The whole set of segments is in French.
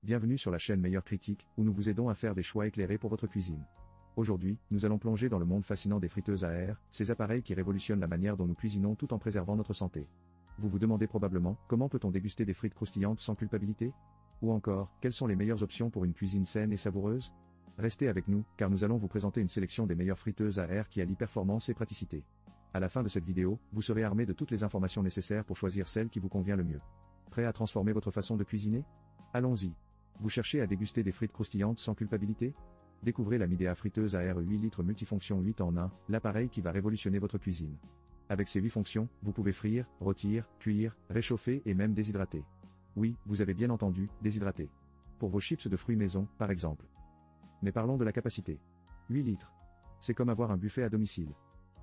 Bienvenue sur la chaîne Meilleure Critique, où nous vous aidons à faire des choix éclairés pour votre cuisine. Aujourd'hui, nous allons plonger dans le monde fascinant des friteuses à air, ces appareils qui révolutionnent la manière dont nous cuisinons tout en préservant notre santé. Vous vous demandez probablement, comment peut-on déguster des frites croustillantes sans culpabilité? Ou encore, quelles sont les meilleures options pour une cuisine saine et savoureuse? Restez avec nous, car nous allons vous présenter une sélection des meilleures friteuses à air qui allient performance et praticité. À la fin de cette vidéo, vous serez armé de toutes les informations nécessaires pour choisir celle qui vous convient le mieux. Prêt à transformer votre façon de cuisiner? Allons-y. Vous cherchez à déguster des frites croustillantes sans culpabilité? Découvrez la Midea friteuse à air 8 litres multifonction 8 en 1, l'appareil qui va révolutionner votre cuisine. Avec ses 8 fonctions, vous pouvez frire, rôtir, cuire, réchauffer et même déshydrater. Oui, vous avez bien entendu, déshydrater. Pour vos chips de fruits maison, par exemple. Mais parlons de la capacité. 8 litres. C'est comme avoir un buffet à domicile.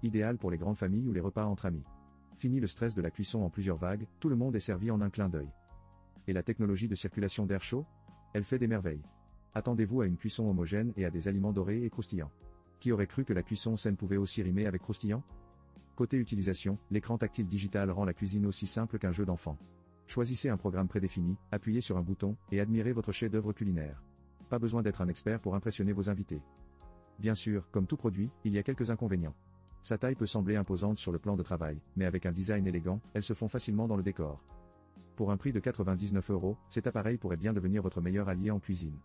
Idéal pour les grandes familles ou les repas entre amis. Fini le stress de la cuisson en plusieurs vagues, tout le monde est servi en un clin d'œil. Et la technologie de circulation d'air chaud? Elle fait des merveilles. Attendez-vous à une cuisson homogène et à des aliments dorés et croustillants. Qui aurait cru que la cuisson saine pouvait aussi rimer avec croustillant? Côté utilisation, l'écran tactile digital rend la cuisine aussi simple qu'un jeu d'enfant. Choisissez un programme prédéfini, appuyez sur un bouton, et admirez votre chef-d'œuvre culinaire. Pas besoin d'être un expert pour impressionner vos invités. Bien sûr, comme tout produit, il y a quelques inconvénients. Sa taille peut sembler imposante sur le plan de travail, mais avec un design élégant, elles se font facilement dans le décor. Pour un prix de 99 €, cet appareil pourrait bien devenir votre meilleur allié en cuisine.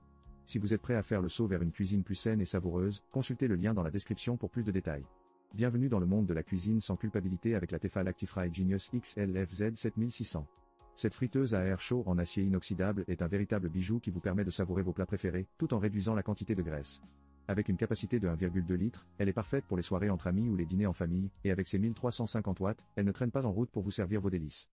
Si vous êtes prêt à faire le saut vers une cuisine plus saine et savoureuse, consultez le lien dans la description pour plus de détails. Bienvenue dans le monde de la cuisine sans culpabilité avec la Tefal ActiFry Genius XL-FZ 7600. Cette friteuse à air chaud en acier inoxydable est un véritable bijou qui vous permet de savourer vos plats préférés, tout en réduisant la quantité de graisse. Avec une capacité de 1,2 litre, elle est parfaite pour les soirées entre amis ou les dîners en famille, et avec ses 1350 watts, elle ne traîne pas en route pour vous servir vos délices.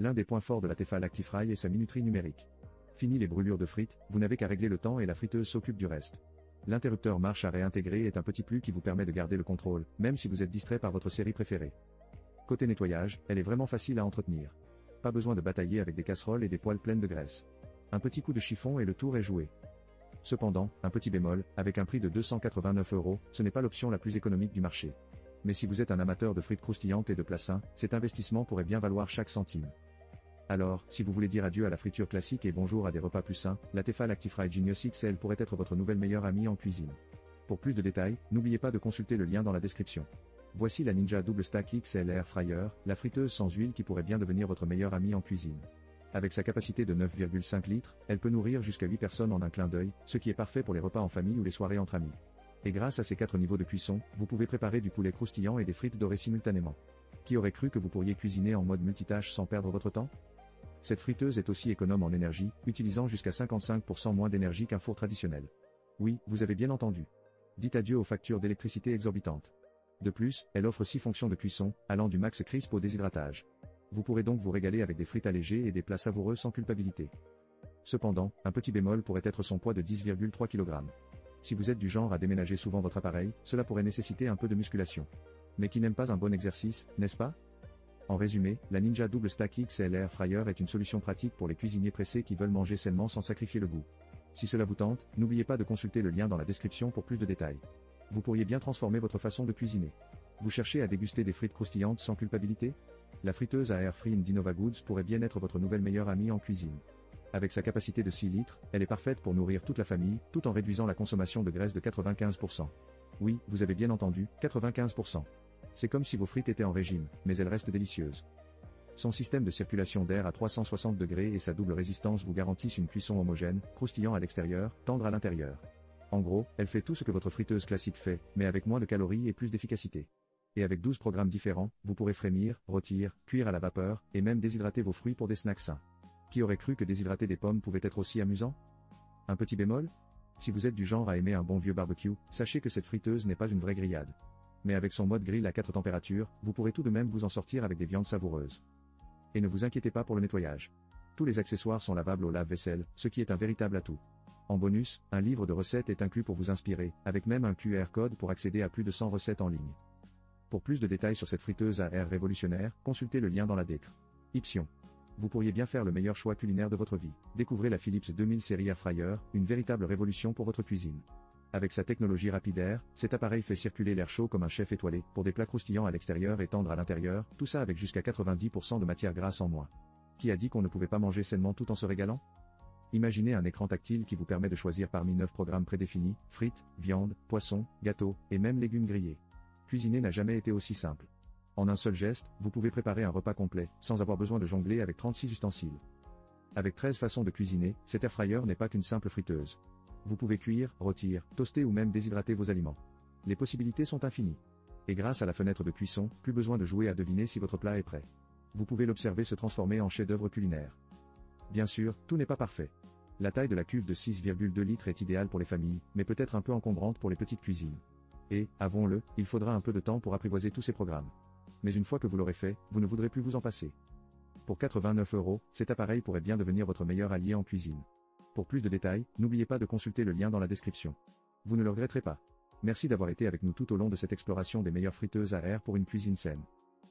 L'un des points forts de la Tefal ActiFry est sa minuterie numérique. Fini les brûlures de frites, vous n'avez qu'à régler le temps et la friteuse s'occupe du reste. L'interrupteur marche à réintégrer est un petit plus qui vous permet de garder le contrôle, même si vous êtes distrait par votre série préférée. Côté nettoyage, elle est vraiment facile à entretenir. Pas besoin de batailler avec des casseroles et des poêles pleines de graisse. Un petit coup de chiffon et le tour est joué. Cependant, un petit bémol, avec un prix de 289 €, ce n'est pas l'option la plus économique du marché. Mais si vous êtes un amateur de frites croustillantes et de plats sains, cet investissement pourrait bien valoir chaque centime. Alors, si vous voulez dire adieu à la friture classique et bonjour à des repas plus sains, la Tefal ActiFry Genius XL pourrait être votre nouvelle meilleure amie en cuisine. Pour plus de détails, n'oubliez pas de consulter le lien dans la description. Voici la Ninja Double Stack XL Air Fryer, la friteuse sans huile qui pourrait bien devenir votre meilleure amie en cuisine. Avec sa capacité de 9,5 litres, elle peut nourrir jusqu'à 8 personnes en un clin d'œil, ce qui est parfait pour les repas en famille ou les soirées entre amis. Et grâce à ses 4 niveaux de cuisson, vous pouvez préparer du poulet croustillant et des frites dorées simultanément. Qui aurait cru que vous pourriez cuisiner en mode multitâche sans perdre votre temps? Cette friteuse est aussi économe en énergie, utilisant jusqu'à 55% moins d'énergie qu'un four traditionnel. Oui, vous avez bien entendu. Dites adieu aux factures d'électricité exorbitantes. De plus, elle offre 6 fonctions de cuisson, allant du max crisp au déshydratage. Vous pourrez donc vous régaler avec des frites allégées et des plats savoureux sans culpabilité. Cependant, un petit bémol pourrait être son poids de 10,3 kg. Si vous êtes du genre à déménager souvent votre appareil, cela pourrait nécessiter un peu de musculation. Mais qui n'aime pas un bon exercice, n'est-ce pas? En résumé, la Ninja Double Stack XL Air Fryer est une solution pratique pour les cuisiniers pressés qui veulent manger sainement sans sacrifier le goût. Si cela vous tente, n'oubliez pas de consulter le lien dans la description pour plus de détails. Vous pourriez bien transformer votre façon de cuisiner. Vous cherchez à déguster des frites croustillantes sans culpabilité? La friteuse à air free d'Innova Goods pourrait bien être votre nouvelle meilleure amie en cuisine. Avec sa capacité de 6 litres, elle est parfaite pour nourrir toute la famille, tout en réduisant la consommation de graisse de 95%. Oui, vous avez bien entendu, 95%. C'est comme si vos frites étaient en régime, mais elles restent délicieuses. Son système de circulation d'air à 360 degrés et sa double résistance vous garantissent une cuisson homogène, croustillant à l'extérieur, tendre à l'intérieur. En gros, elle fait tout ce que votre friteuse classique fait, mais avec moins de calories et plus d'efficacité. Et avec 12 programmes différents, vous pourrez frémir, rôtir, cuire à la vapeur, et même déshydrater vos fruits pour des snacks sains. Qui aurait cru que déshydrater des pommes pouvait être aussi amusant? Un petit bémol? Si vous êtes du genre à aimer un bon vieux barbecue, sachez que cette friteuse n'est pas une vraie grillade. Mais avec son mode grill à 4 températures, vous pourrez tout de même vous en sortir avec des viandes savoureuses. Et ne vous inquiétez pas pour le nettoyage. Tous les accessoires sont lavables au lave-vaisselle, ce qui est un véritable atout. En bonus, un livre de recettes est inclus pour vous inspirer, avec même un QR code pour accéder à plus de 100 recettes en ligne. Pour plus de détails sur cette friteuse à air révolutionnaire, consultez le lien dans la description. Vous pourriez bien faire le meilleur choix culinaire de votre vie. Découvrez la Philips 2000 série Air Fryer, une véritable révolution pour votre cuisine. Avec sa technologie rapide air, cet appareil fait circuler l'air chaud comme un chef étoilé, pour des plats croustillants à l'extérieur et tendres à l'intérieur, tout ça avec jusqu'à 90% de matière grasse en moins. Qui a dit qu'on ne pouvait pas manger sainement tout en se régalant? Imaginez un écran tactile qui vous permet de choisir parmi 9 programmes prédéfinis, frites, viande, poisson, gâteaux, et même légumes grillés. Cuisiner n'a jamais été aussi simple. En un seul geste, vous pouvez préparer un repas complet, sans avoir besoin de jongler avec 36 ustensiles. Avec 13 façons de cuisiner, cet airfryer n'est pas qu'une simple friteuse. Vous pouvez cuire, rôtir, toaster ou même déshydrater vos aliments. Les possibilités sont infinies. Et grâce à la fenêtre de cuisson, plus besoin de jouer à deviner si votre plat est prêt. Vous pouvez l'observer se transformer en chef-d'œuvre culinaire. Bien sûr, tout n'est pas parfait. La taille de la cuve de 6,2 litres est idéale pour les familles, mais peut-être un peu encombrante pour les petites cuisines. Et, avouons-le, il faudra un peu de temps pour apprivoiser tous ces programmes. Mais une fois que vous l'aurez fait, vous ne voudrez plus vous en passer. Pour 89 €, cet appareil pourrait bien devenir votre meilleur allié en cuisine. Pour plus de détails, n'oubliez pas de consulter le lien dans la description. Vous ne le regretterez pas. Merci d'avoir été avec nous tout au long de cette exploration des meilleures friteuses à air pour une cuisine saine.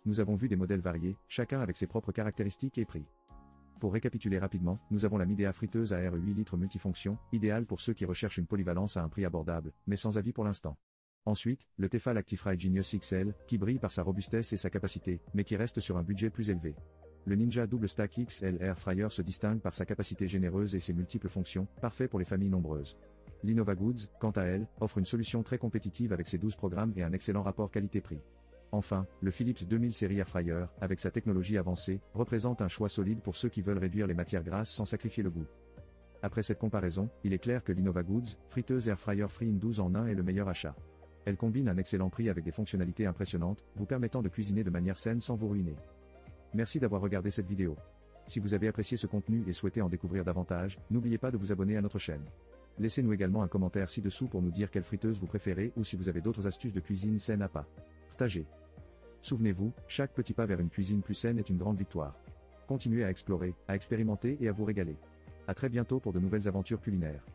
Nous avons vu des modèles variés, chacun avec ses propres caractéristiques et prix. Pour récapituler rapidement, nous avons la Midea friteuse à air 8 litres multifonction, idéale pour ceux qui recherchent une polyvalence à un prix abordable, mais sans avis pour l'instant. Ensuite, le Tefal Actifry Genius XL, qui brille par sa robustesse et sa capacité, mais qui reste sur un budget plus élevé. Le Ninja Double Stack XL Air Fryer se distingue par sa capacité généreuse et ses multiples fonctions, parfait pour les familles nombreuses. L'Innova Goods, quant à elle, offre une solution très compétitive avec ses 12 programmes et un excellent rapport qualité-prix. Enfin, le Philips 2000 série Air Fryer, avec sa technologie avancée, représente un choix solide pour ceux qui veulent réduire les matières grasses sans sacrifier le goût. Après cette comparaison, il est clair que l'Innova Goods, friteuse Air Fryer Free in 12 en 1 est le meilleur achat. Elle combine un excellent prix avec des fonctionnalités impressionnantes, vous permettant de cuisiner de manière saine sans vous ruiner. Merci d'avoir regardé cette vidéo. Si vous avez apprécié ce contenu et souhaitez en découvrir davantage, n'oubliez pas de vous abonner à notre chaîne. Laissez-nous également un commentaire ci-dessous pour nous dire quelle friteuse vous préférez ou si vous avez d'autres astuces de cuisine saine à partager. Souvenez-vous, chaque petit pas vers une cuisine plus saine est une grande victoire. Continuez à explorer, à expérimenter et à vous régaler. À très bientôt pour de nouvelles aventures culinaires.